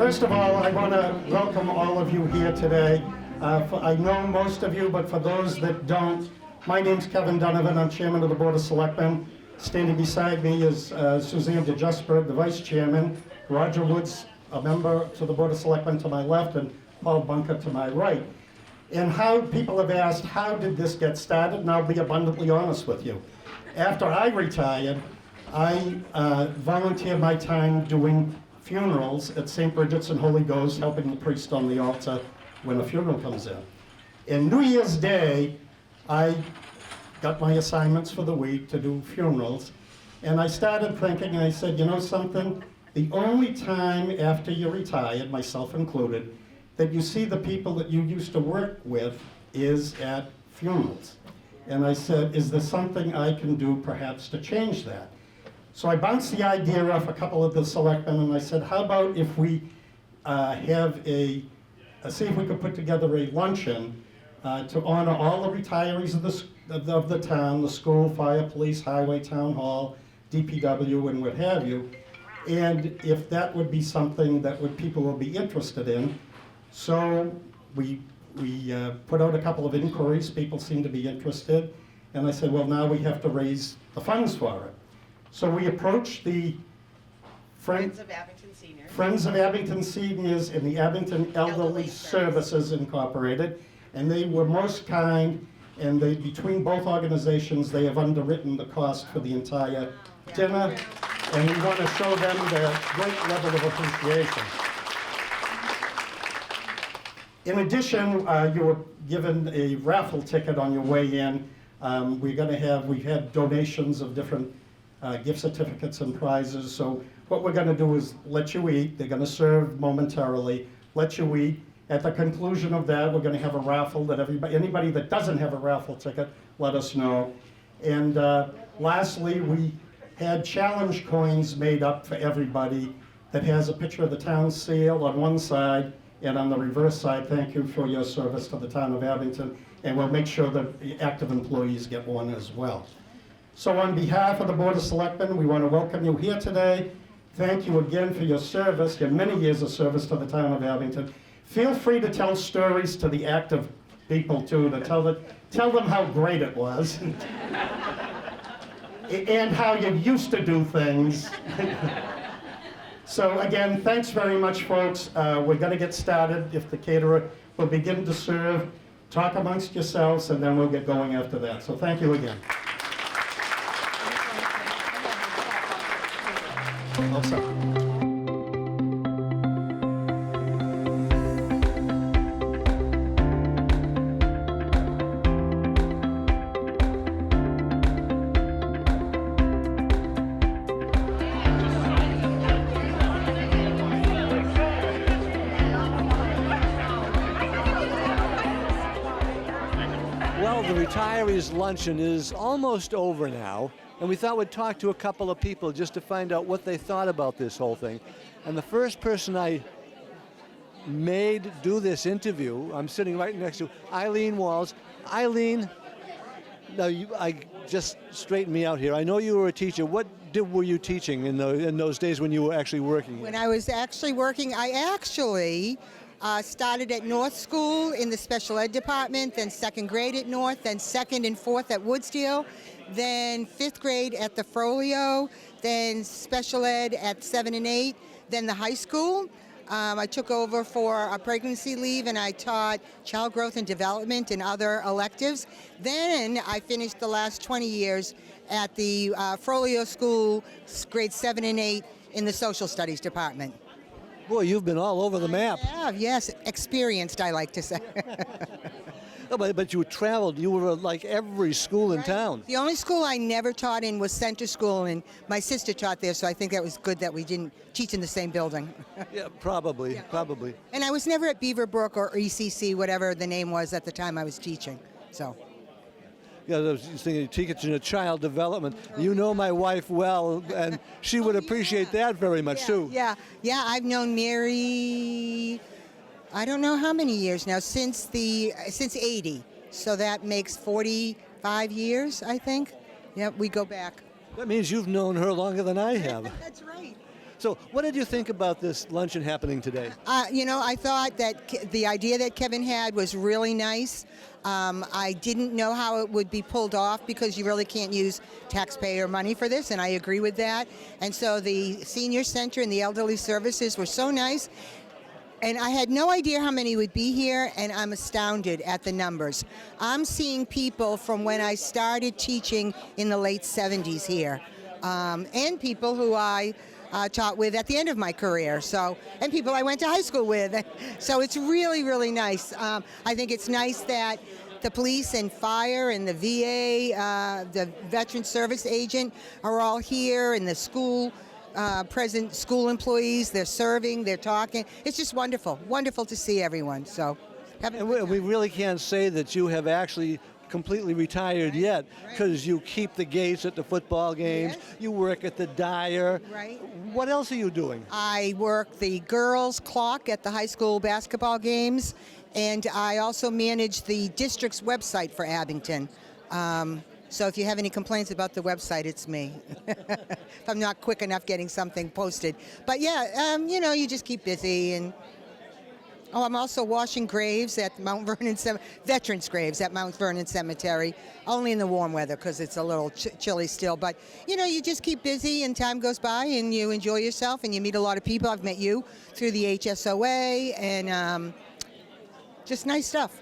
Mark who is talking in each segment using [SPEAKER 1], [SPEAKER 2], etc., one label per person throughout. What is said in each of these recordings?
[SPEAKER 1] First of all, I want to welcome all of you here today. I know most of you, but for those that don't, my name's Kevin Donovan. I'm chairman of the Board of Selectmen. Standing beside me is Suzanne DeJusper, the vice chairman, Roger Woods, a member to the Board of Selectmen to my left, and Paul Bunker to my right. And how people have asked, how did this get started? And I'll be abundantly honest with you. After I retired, I volunteered my time doing funerals at St. Bridget's and Holy Ghost, helping the priest on the altar when a funeral comes in. And New Year's Day, I got my assignments for the week to do funerals, and I started thinking, I said, you know something? The only time after you're retired, myself included, that you see the people that you used to work with is at funerals. And I said, is there something I can do perhaps to change that? So I bounced the idea off a couple of the selectmen, and I said, how about if we have see if we could put together a luncheon to honor all the retirees of the town, the school, fire, police, highway, town hall, DPW, and what have you, and if that would be something that people will be interested in. So we put out a couple of inquiries. People seemed to be interested, and I said, well, now we have to raise the funds for it. So we approached the Friends of Abington Seniors and the Abington Elderly Services Incorporated, and they were most kind, and between both organizations, they have underwritten the cost for the entire dinner, and we want to show them the great level of appreciation. In addition, you were given a raffle ticket on your way in. We've had donations of different gift certificates and prizes. So what we're going to do is let you eat. They're going to serve momentarily, let you eat. At the conclusion of that, we're going to have a raffle that anybody that doesn't have a raffle ticket, let us know. And lastly, we had challenge coins made up for everybody that has a picture of the town seal on one side, and on the reverse side, thank you for your service to the town of Abington. And we'll make sure that the active employees get one as well. So on behalf of the Board of Selectmen, we want to welcome you here today. Thank you again for your service, your many years of service to the town of Abington. Feel free to tell stories to the active people too, to tell them how great it was and how you used to do things. So again, thanks very much, folks. We're going to get started. If the caterer will begin to serve, talk amongst yourselves, and then we'll get going after that. So thank you again.
[SPEAKER 2] Well, the Retirees Luncheon is almost over now, and we thought we'd talk to a couple of people just to find out what they thought about this whole thing. And the first person I made do this interview, I'm sitting right next to Eileen Walls. Eileen, now just straighten me out here. I know you were a teacher. What were you teaching in those days when you were actually working?
[SPEAKER 3] When I was actually working, I started at North School in the special ed department, then second grade at North, then second and fourth at Woodsdale, then fifth grade at the Frollo, then special ed at 7 and 8, then the high school. I took over for a pregnancy leave and I taught child growth and development and other electives. Then I finished the last 20 years at the Frollo School, grades 7 and 8 in the social studies department.
[SPEAKER 2] Boy, you've been all over the map.
[SPEAKER 3] I have, yes. Experienced, I like to say.
[SPEAKER 2] Oh, but you traveled. You were like every school in town.
[SPEAKER 3] The only school I never taught in was Center School, and my sister taught there, so I think that was good that we didn't teach in the same building.
[SPEAKER 2] Yeah, probably.
[SPEAKER 3] And I was never at Beaverbrook or ECC, whatever the name was at the time I was teaching, so.
[SPEAKER 2] Yeah, I was thinking teaching a child development. You know my wife well, and she would appreciate that very much too.
[SPEAKER 3] Yeah, I've known Mary, I don't know how many years now, since 80. So that makes 45 years, I think. Yep, we go back.
[SPEAKER 2] That means you've known her longer than I have.
[SPEAKER 3] That's right.
[SPEAKER 2] So what did you think about this luncheon happening today?
[SPEAKER 3] I thought that the idea that Kevin had was really nice. I didn't know how it would be pulled off because you really can't use taxpayer money for this, and I agree with that. And so the senior center and the elderly services were so nice. And I had no idea how many would be here, and I'm astounded at the numbers. I'm seeing people from when I started teaching in the late 70s here, and people who I taught with at the end of my career, and people I went to high school with. So it's really, really nice. I think it's nice that the police and fire and the VA, the veteran service agent are all here, and the school present school employees, they're serving, they're talking. It's just wonderful to see everyone. So,
[SPEAKER 2] and we really can't say that you have actually completely retired yet, because you keep the gates at the football games,
[SPEAKER 3] Yes.
[SPEAKER 2] you work at the dyer.
[SPEAKER 3] Right.
[SPEAKER 2] What else are you doing?
[SPEAKER 3] I work the girls' clock at the high school basketball games, and I also manage the district's website for Abington. So if you have any complaints about the website, it's me. If I'm not quick enough getting something posted. But yeah, you just keep busy. And I'm also washing graves at Mount Vernon veterans' graves at Mount Vernon Cemetery, only in the warm weather because it's a little chilly still. But you just keep busy, and time goes by, and you enjoy yourself, and you meet a lot of people. I've met you through the HSOA, and just nice stuff.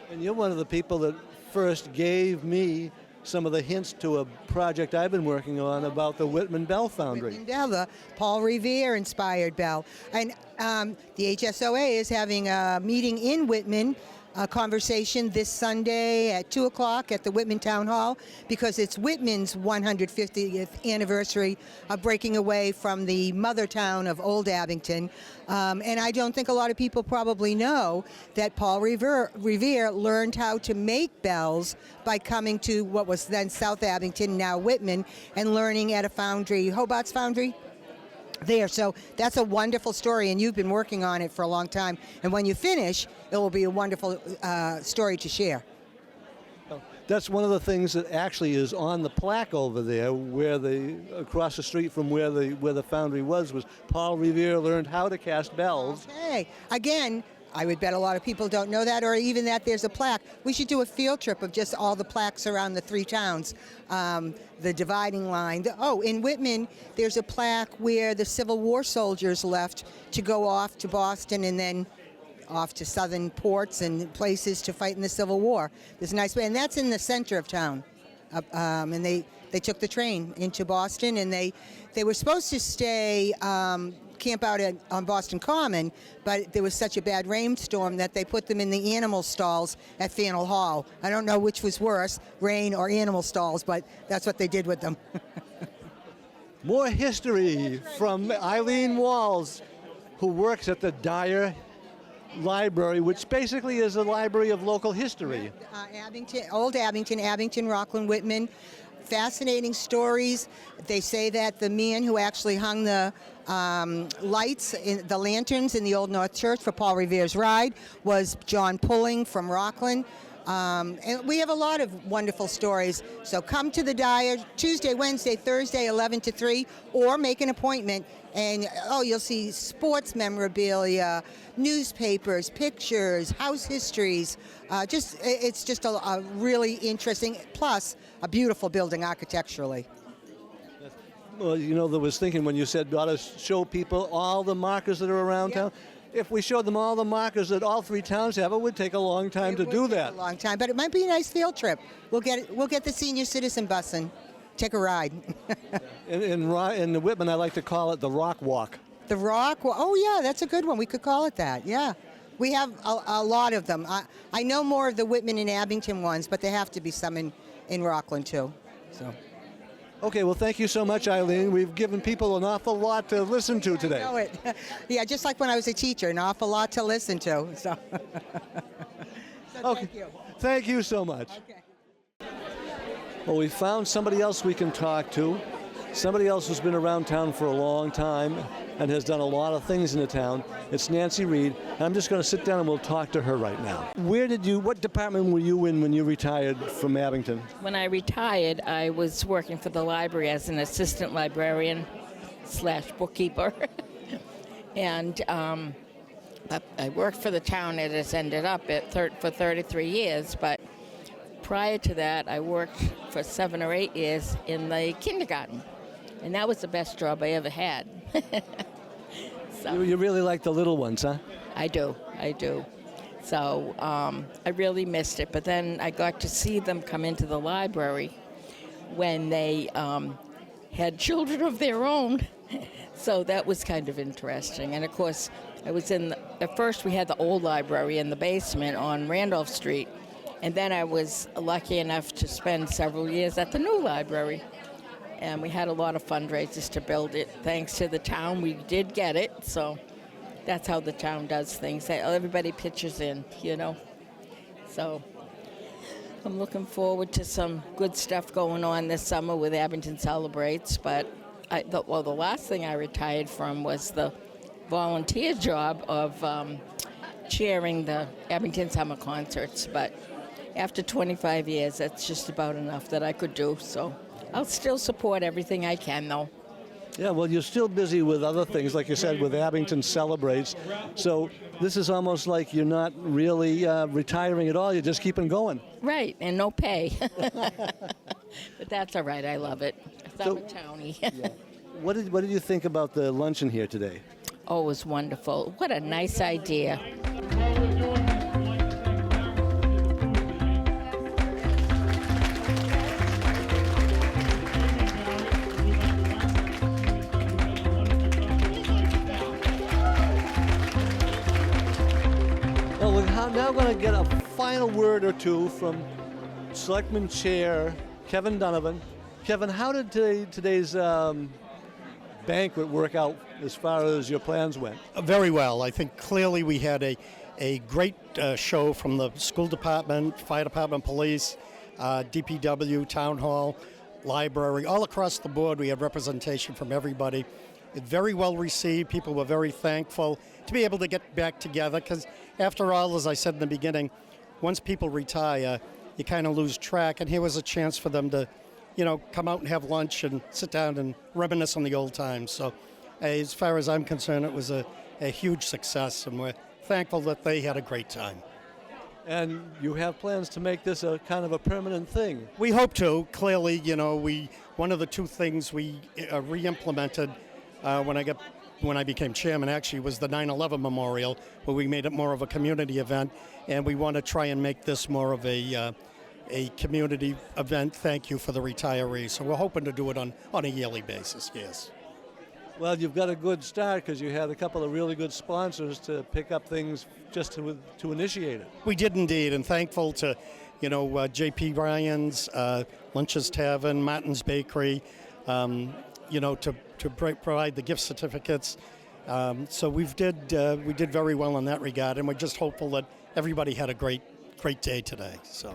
[SPEAKER 2] And you're one of the people that first gave me some of the hints to a project I've been working on about the Whitman Bell Foundry.
[SPEAKER 3] Whitman Bell, the Paul Revere-inspired bell. And the HSOA is having a meeting in Whitman, a conversation this Sunday at 2 o'clock at the Whitman Town Hall, because it's Whitman's 150th anniversary of breaking away from the mother town of Old Abington. And I don't think a lot of people probably know that Paul Revere learned how to make bells by coming to what was then South Abington, now Whitman, and learning at a foundry, Hobart's Foundry, there. So that's a wonderful story, and you've been working on it for a long time. And when you finish, it will be a wonderful story to share.
[SPEAKER 2] That's one of the things that actually is on the plaque over there, where across the street from where the foundry was Paul Revere learned how to cast bells.
[SPEAKER 3] Okay. Again, I would bet a lot of people don't know that, or even that there's a plaque. We should do a field trip of just all the plaques around the three towns. The dividing line. In Whitman, there's a plaque where the Civil War soldiers left to go off to Boston and then off to southern ports and places to fight in the Civil War. There's a nice way, and that's in the center of town. And they took the train into Boston, and they were supposed to stay camp out on Boston Common, but there was such a bad rainstorm that they put them in the animal stalls at Faneuil Hall. I don't know which was worse, rain or animal stalls, but that's what they did with them.
[SPEAKER 2] More history from Eileen Walls, who works at the Dyer Library, which basically is a library of local history.
[SPEAKER 3] Old Abington, Rockland, Whitman. Fascinating stories. They say that the man who actually hung the lights, the lanterns in the Old North Church for Paul Revere's ride was John Pulling from Rockland. And we have a lot of wonderful stories. So come to the Dyer Tuesday, Wednesday, Thursday, 11 to 3, or make an appointment. And you'll see sports memorabilia, newspapers, pictures, house histories. It's just a really interesting, plus a beautiful building architecturally.
[SPEAKER 2] Well, there was thinking when you said ought to show people all the markers that are around town. If we showed them all the markers that all three towns have, it would take a long time to do that.
[SPEAKER 3] A long time, but it might be a nice field trip. We'll get the senior citizen bus and take a ride.
[SPEAKER 2] In the Whitman, I like to call it the Rock Walk.
[SPEAKER 3] The Rock Walk. Oh yeah, that's a good one. We could call it that. Yeah, we have a lot of them. I know more of the Whitman and Abington ones, but there have to be some in Rockland too. So.
[SPEAKER 2] Okay, well, thank you so much, Eileen. We've given people an awful lot to listen to today.
[SPEAKER 3] I know it. Yeah, just like when I was a teacher, an awful lot to listen to. So,
[SPEAKER 2] okay.
[SPEAKER 3] Thank you.
[SPEAKER 2] Thank you so much.
[SPEAKER 3] Okay.
[SPEAKER 2] Well, we found somebody else we can talk to. Somebody else who's been around town for a long time and has done a lot of things in the town. It's Nancy Reed, and I'm just going to sit down and we'll talk to her right now. What department were you in when you retired from Abington?
[SPEAKER 4] When I retired, I was working for the library as an assistant librarian, / bookkeeper. And I worked for the town. It has ended up for 33 years, but prior to that, I worked for 7 or 8 years in the kindergarten, and that was the best job I ever had. So,
[SPEAKER 2] You really like the little ones, huh?
[SPEAKER 4] I do. So I really missed it, but then I got to see them come into the library when they had children of their own. So that was kind of interesting. And of course, I was at first we had the old library in the basement on Randolph Street. And then I was lucky enough to spend several years at the new library. And we had a lot of fundraisers to build it. Thanks to the town, we did get it. So that's how the town does things. Everybody pitches in, So I'm looking forward to some good stuff going on this summer with Abington Celebrates. But the last thing I retired from was the volunteer job of chairing the Abington Summer Concerts. But after 25 years, that's just about enough that I could do. So I'll still support everything I can, though.
[SPEAKER 2] Yeah, well, you're still busy with other things, like you said, with Abington Celebrates. So this is almost like you're not really retiring at all. You're just keeping going.
[SPEAKER 4] Right, and no pay. But that's all right. I love it. I'm a townie.
[SPEAKER 2] Yeah. What did you think about the luncheon here today?
[SPEAKER 4] Oh, it was wonderful. What a nice idea.
[SPEAKER 2] Well, we're now going to get a final word or two from Selectman Chair Kevin Donovan. Kevin, how did today's banquet work out as far as your plans went?
[SPEAKER 1] Very well. I think clearly we had a great show from the school department, fire department, police, DPW, town hall, library, all across the board. We had representation from everybody. Very well received. People were very thankful to be able to get back together because after all, as I said in the beginning, once people retire, you kind of lose track, and here was a chance for them to come out and have lunch and sit down and reminisce on the old times. So as far as I'm concerned, it was a huge success, and we're thankful that they had a great time.
[SPEAKER 2] And you have plans to make this a kind of a permanent thing.
[SPEAKER 1] We hope to. Clearly, one of the two things we re-implemented when I became chairman actually was the 9/11 memorial, where we made it more of a community event, and we want to try and make this more of a community event. Thank you for the retirees. So we're hoping to do it on a yearly basis, yes.
[SPEAKER 2] Well, you've got a good start because you had a couple of really good sponsors to pick up things just to initiate it.
[SPEAKER 1] We did indeed, and thankful to, J.P. Ryan's, Lunch's Tavern, Martin's Bakery, to provide the gift certificates. So we did very well in that regard, and we're just hopeful that everybody had a great day today. So.